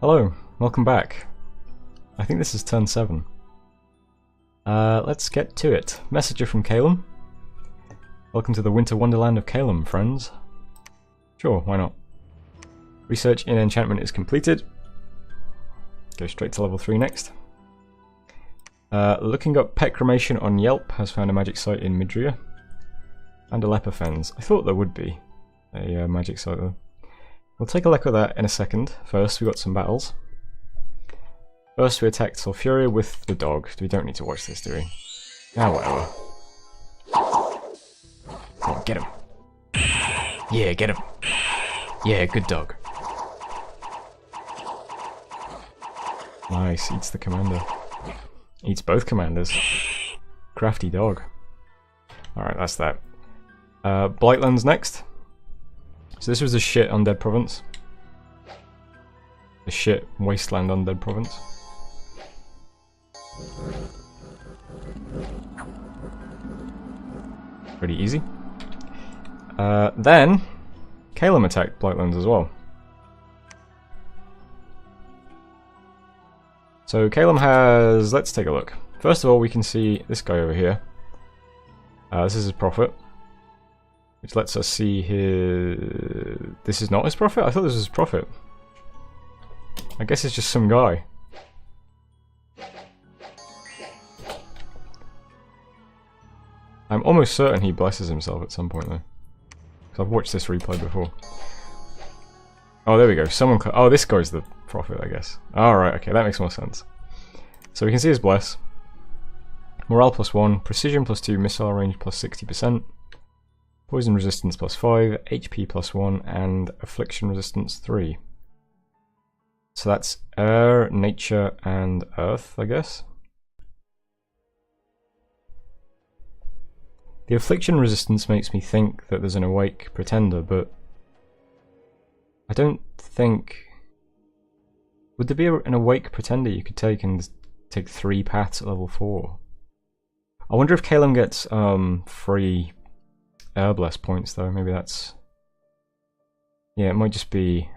Hello, welcome back. I think this is turn 7. Let's get to it. Messenger from Calum. Welcome to the Winter Wonderland of Calum, friends. Sure, why not? Research in enchantment is completed. Go straight to level 3 next. Looking up pet cremation on Yelp has found a magic site in Midria. And a leper fens. I thought there would be a magic site though. We'll take a look at that in a second. First, we got some battles. First, we attacked Sulfuria with the dog. We don't need to watch this, do we? Ah, whatever. Come on, get him. Yeah, get him. Yeah, good dog. Nice, eats the commander. Eats both commanders. Crafty dog. Alright, that's that. Blightlands next. So this was the shit undead province. The shit wasteland undead province. Pretty easy. Then Calum attacked Blightlands as well. So Calum has, let's take a look. First of all, we can see this guy over here. This is his prophet, which lets us see his... This is not his prophet? I thought this was his prophet. I guess it's just some guy. I'm almost certain he blesses himself at some point though. Because I've watched this replay before. Oh, there we go. Someone. Oh, this guy's the prophet, I guess. Alright, okay, that makes more sense. So we can see his bless. Morale +1, precision +2, missile range +60%, poison resistance +5, HP +1, and affliction resistance 3. So that's air, nature, and earth, I guess. The affliction resistance makes me think that there's an awake pretender, but I don't think... Would there be an awake pretender you could take and take 3 paths at level 4? I wonder if Calum gets free air bless points though. Maybe that's... Yeah, it might just be...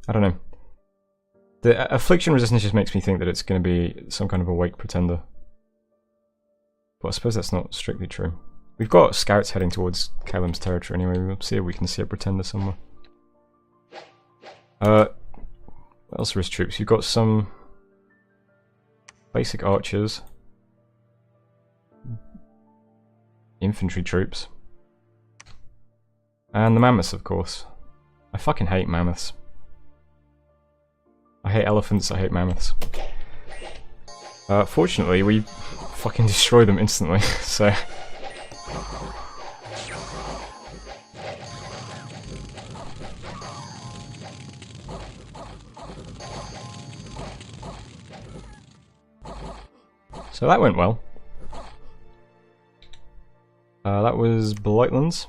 I don't know. The affliction resistance just makes me think that it's going to be some kind of awake pretender. But I suppose that's not strictly true. We've got scouts heading towards Calum's territory anyway. We'll see if we can see a pretender somewhere. What else are his troops? You've got some basic archers, infantry troops, and the mammoths, of course. I fucking hate mammoths. I hate elephants, I hate mammoths. Fortunately, we fucking destroy them instantly, so... So that went well. That was Blightlands.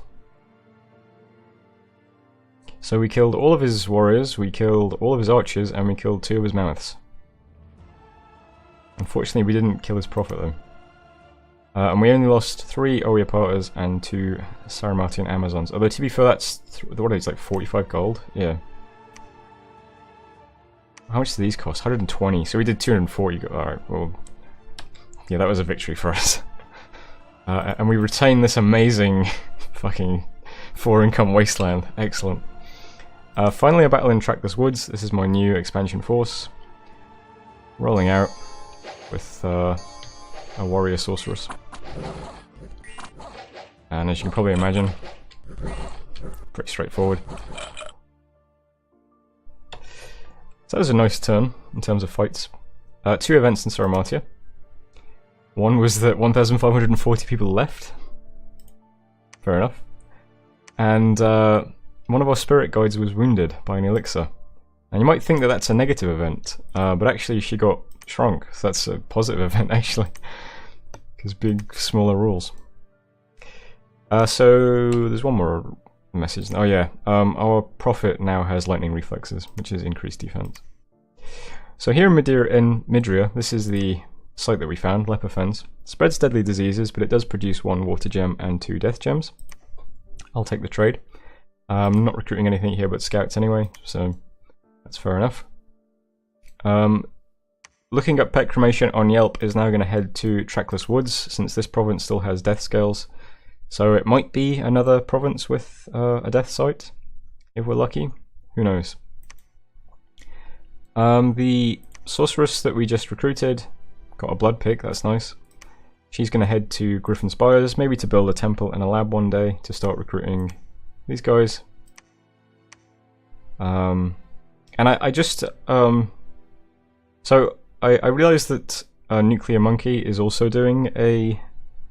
So we killed all of his warriors, we killed all of his archers, and we killed 2 of his mammoths. Unfortunately, we didn't kill his prophet though. And we only lost 3 Oeapatas and 2 Sauromatian Amazons. Although to be fair, that's what is it, like 45 gold? Yeah. How much do these cost? 120. So we did 240. Alright, well, yeah, that was a victory for us. And we retained this amazing fucking 4-income wasteland. Excellent. Finally, a battle in Trackless Woods. This is my new expansion force. Rolling out with a warrior sorceress. And as you can probably imagine, pretty straightforward. So that was a nice turn in terms of fights. 2 events in Sauromatia. One was that 1,540 people left. Fair enough. And one of our spirit guides was wounded by an elixir. And you might think that that's a negative event, but actually she got shrunk, so that's a positive event actually. Because big, smaller rules. So there's one more message. Oh yeah, our prophet now has lightning reflexes, which is increased defense. So here in Midria, this is the site that we found, leper fens. Spreads deadly diseases, but it does produce 1 water gem and 2 death gems. I'll take the trade. I'm not recruiting anything here but scouts anyway, so that's fair enough. Looking up pet cremation on Yelp is now going to head to Trackless Woods, since this province still has death scales. So it might be another province with a death site, if we're lucky. Who knows? The sorceress that we just recruited got a blood pick, that's nice. She's going to head to Griffin Spires, maybe to build a temple and a lab one day to start recruiting these guys. And I just... So I realised that Nuclear Monkey is also doing a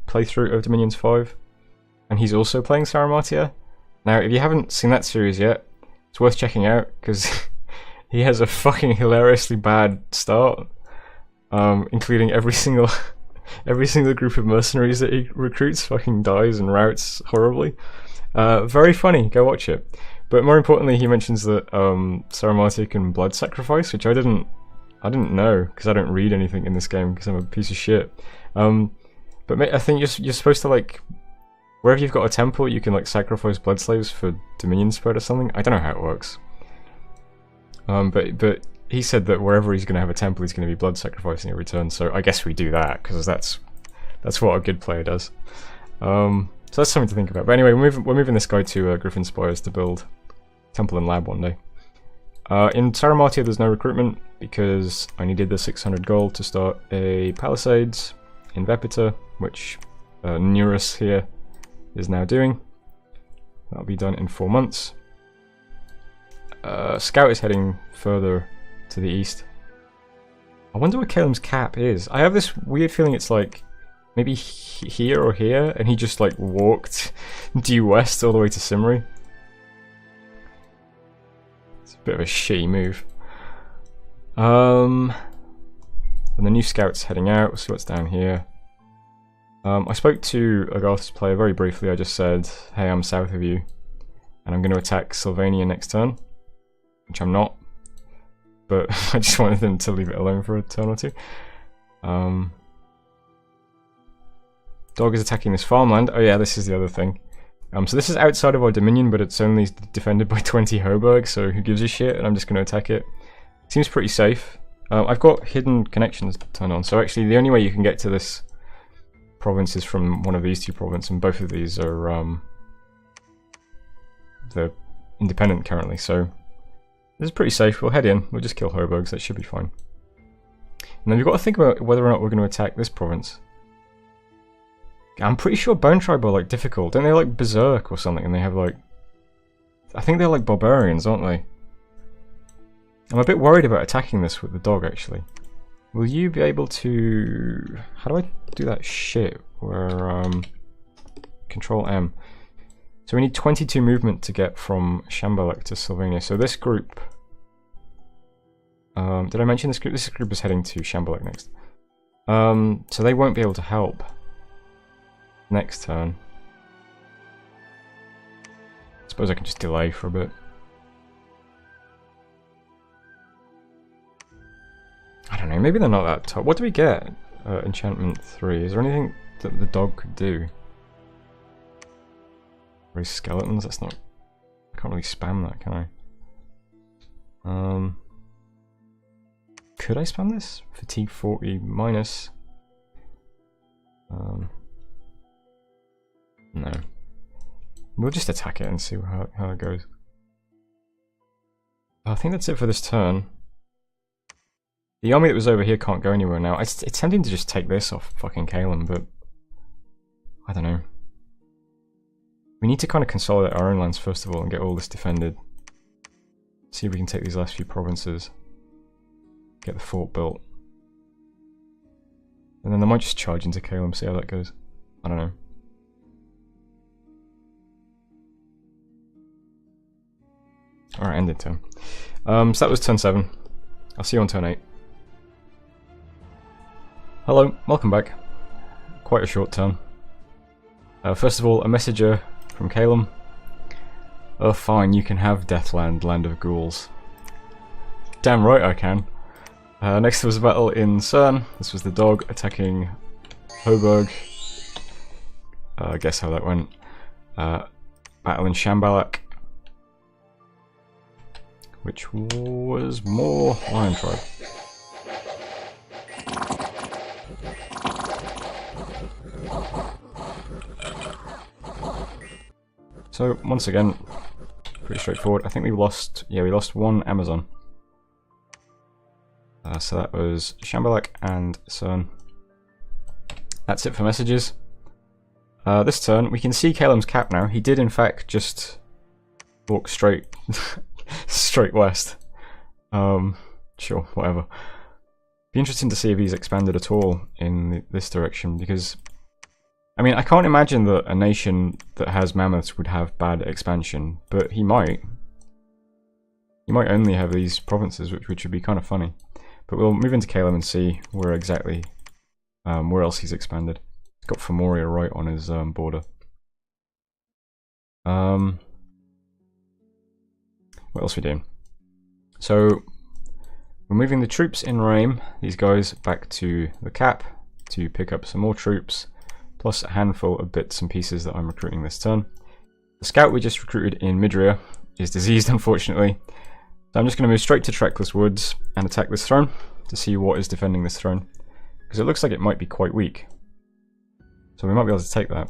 playthrough of Dominions 5, and he's also playing Sauromatia. Now, if you haven't seen that series yet, it's worth checking out, because he has a fucking hilariously bad start, including every single group of mercenaries that he recruits fucking dies and routs horribly. Very funny, go watch it. But more importantly, he mentions that Sauromatia can blood sacrifice, which I didn't know, because I don't read anything in this game because I'm a piece of shit. But I think you're supposed to, like, wherever you've got a temple, you can like sacrifice blood slaves for Dominion spread or something. I don't know how it works. But he said that wherever he's going to have a temple, he's going to be blood sacrificing every turn. So I guess we do that, because that's what a good player does. So that's something to think about. But anyway, we're moving this guy to Griffin Spires to build temple and lab one day. In Sauromatia there's no recruitment, because I needed the 600 gold to start a Palisades in Vepita, which Neurus here is now doing. That'll be done in 4 months. Scout is heading further to the east. I wonder where Calum's cap is. I have this weird feeling it's like maybe here or here, and he just like walked due west all the way to Simri. It's a bit of a shitty move. And the new scout's heading out. We'll see what's down here. I spoke to Agarth's player very briefly. I just said, hey, I'm south of you, and I'm going to attack Sylvania next turn, which I'm not, but I just wanted them to leave it alone for a turn or two. Dog is attacking this farmland. Oh yeah, this is the other thing. So this is outside of our dominion, but it's only defended by 20 Hoburg, so who gives a shit, and I'm just going to attack it. Seems pretty safe. I've got hidden connections turned on, so actually the only way you can get to this province is from one of these two provinces, and both of these are they're independent currently, so this is pretty safe. We'll head in, we'll just kill Hoburgs, that should be fine. And then we've got to think about whether or not we're going to attack this province. I'm pretty sure Bone Tribe are like difficult. Don't they like Berserk or something, and they have like... I think they're like barbarians, aren't they? I'm a bit worried about attacking this with the dog, actually. Will you be able to... How do I do that shit? Where, Control M. So we need 22 movement to get from Shambhalak to Sylvania. So this group... did I mention this group? This group is heading to Shambhalak next. So they won't be able to help next turn. I suppose I can just delay for a bit. I don't know, maybe they're not that tough. What do we get? Enchantment 3. Is there anything that the dog could do? Raise skeletons? That's not... I can't really spam that, can I? Could I spam this? Fatigue 40 minus... No. We'll just attack it and see how it goes. I think that's it for this turn. The army that was over here can't go anywhere now. It's tempting to just take this off fucking Calum, but... I don't know. We need to kind of consolidate our own lands first of all and get all this defended. See if we can take these last few provinces. Get the fort built. And then they might just charge into Calum, see how that goes. I don't know. Alright, ended turn. So that was turn 7. I'll see you on turn 8. Hello, welcome back. Quite a short turn. First of all, a messenger from Calum. Oh fine, you can have Deathland, Land of Ghouls. Damn right I can. Next there was a battle in Cern. This was the dog attacking Hoburg. Guess how that went. Battle in Shambhalak. which was more Lion Tribe. So once again, pretty straightforward. I think we lost one Amazon. So that was Shambhalak and Cern. That's it for messages. This turn, we can see Kalem's cap now. He did in fact just walk straight west. Sure, whatever. Be interesting to see if he's expanded at all in this direction, because I mean, I can't imagine that a nation that has mammoths would have bad expansion, but he might. He might only have these provinces, which would be kind of funny. But we'll move into Kalem and see where exactly, where else he's expanded. He's got Femoria right on his border. What else are we doing? So, we're moving the troops in Rame, these guys, back to the cap to pick up some more troops, plus a handful of bits and pieces that I'm recruiting this turn. The scout we just recruited in Midria is diseased, unfortunately. So I'm just going to move straight to Trackless Woods and attack this throne to see what is defending this throne, because it looks like it might be quite weak. So we might be able to take that.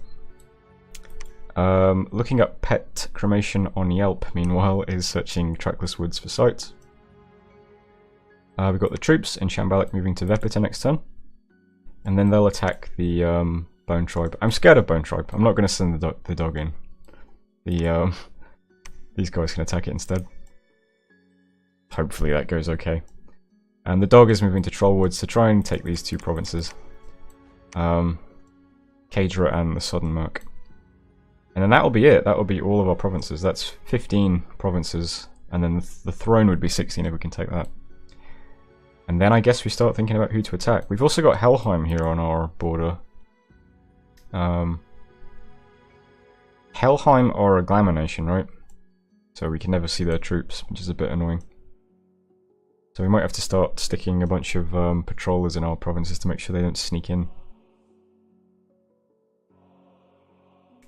Looking up pet cremation on Yelp, meanwhile, is searching Trackless Woods for sites. We've got the troops in Shambhalak moving to Vepita next turn, and then they'll attack the Bone Tribe. I'm scared of Bone Tribe. I'm not going to send the dog in. These guys can attack it instead. Hopefully that goes okay. And the dog is moving to Trollwoods to try and take these two provinces. Kadra and the Sodden Merc. And then that'll be it. That'll be all of our provinces. That's 15 provinces. And then the throne would be 16 if we can take that. And then I guess we start thinking about who to attack. We've also got Helheim here on our border. Helheim are a glamour nation, right? So we can never see their troops, which is a bit annoying. So we might have to start sticking a bunch of patrollers in our provinces to make sure they don't sneak in.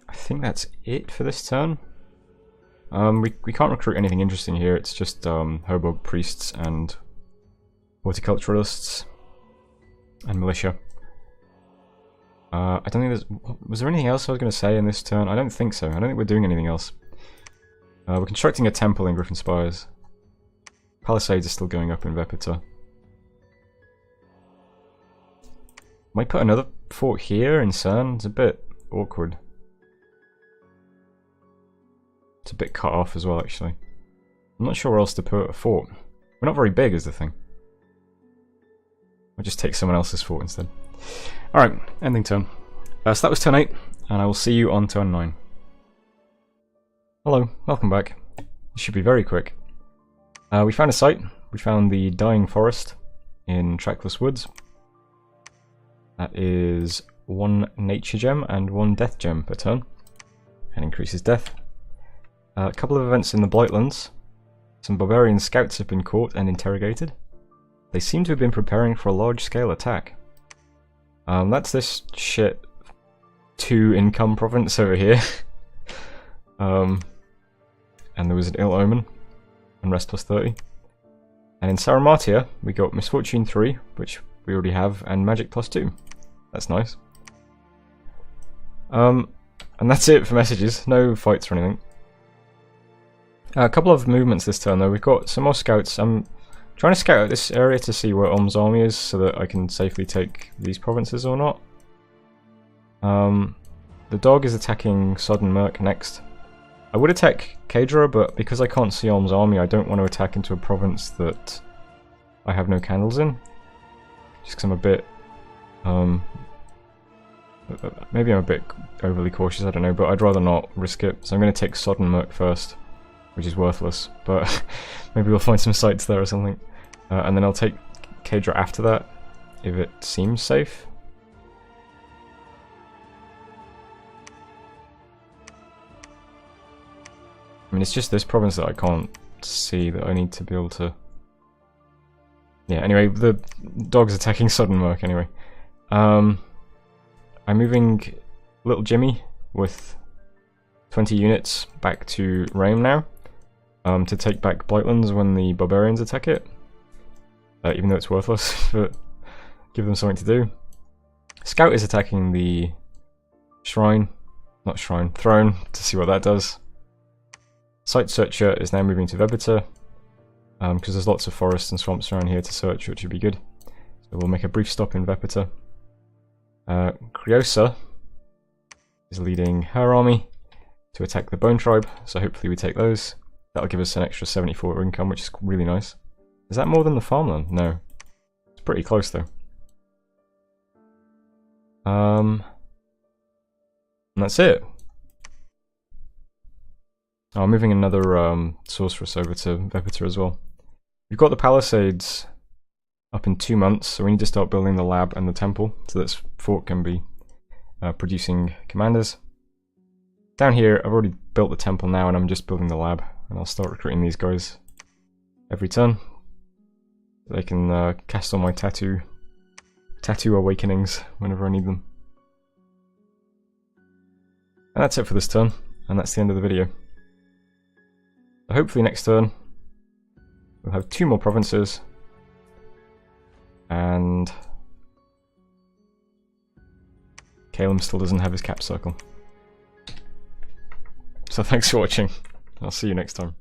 I think that's it for this turn. We can't recruit anything interesting here. It's just Hobog priests and horticulturalists and militia. I don't think there's... Was there anything else I was going to say in this turn? I don't think so. I don't think we're doing anything else. We're constructing a temple in Griffin Spires. Palisades are still going up in Vepita. Might put another fort here in Cern. It's a bit awkward. It's a bit cut off as well, actually. I'm not sure where else to put a fort. We're not very big, is the thing. I'll just take someone else's fort instead. Alright, ending turn. So that was turn 8, and I will see you on turn 9. Hello, welcome back. This should be very quick. We found a site. We found the Dying Forest in Trackless Woods. That is 1 nature gem and 1 death gem per turn, and increases death. A couple of events in the Blightlands. Some barbarian scouts have been caught and interrogated. They seem to have been preparing for a large-scale attack. That's this shit 2 income province over here. And there was an ill omen and rest plus 30. And in Sauromatia we got misfortune 3, which we already have, and magic plus 2. That's nice. And that's it for messages. No fights or anything. A couple of movements this turn though. We've got some more scouts. I'm trying to scout out this area to see where Om's army is so that I can safely take these provinces or not. The dog is attacking Sodden Merc next. I would attack Kadra, but because I can't see Om's army, I don't want to attack into a province that I have no candles in. Just because I'm a bit... maybe I'm a bit overly cautious, I don't know, but I'd rather not risk it. So I'm going to take Sodden Merc first, which is worthless, but maybe we'll find some sites there or something. And then I'll take Kadra after that, if it seems safe. I mean, it's just this province that I can't see that I need to be able to... Yeah, anyway, the dog's attacking Sodden Merc anyway. I'm moving Little Jimmy with 20 units back to Rame now. to take back Blightlands when the barbarians attack it, even though it's worthless, but give them something to do. Scout is attacking the throne, to see what that does. Site Searcher is now moving to Vebita, because there's lots of forests and swamps around here to search, which would be good. So we'll make a brief stop in Vebita. Criosa is leading her army to attack the Bone Tribe, so hopefully we take those. That'll give us an extra 74 income, which is really nice. Is that more than the farmland? No. It's pretty close though. And that's it. Oh, I'm moving another sorceress over to Vebita as well. We've got the Palisades up in 2 months, so we need to start building the lab and the temple, so this fort can be producing commanders. Down here, I've already built the temple now, and I'm just building the lab, and I'll start recruiting these guys every turn. They can cast on my tattoo awakenings whenever I need them. And that's it for this turn, and that's the end of the video. So hopefully next turn we'll have 2 more provinces, and Calum still doesn't have his cap circle. So thanks for watching. I'll see you next time.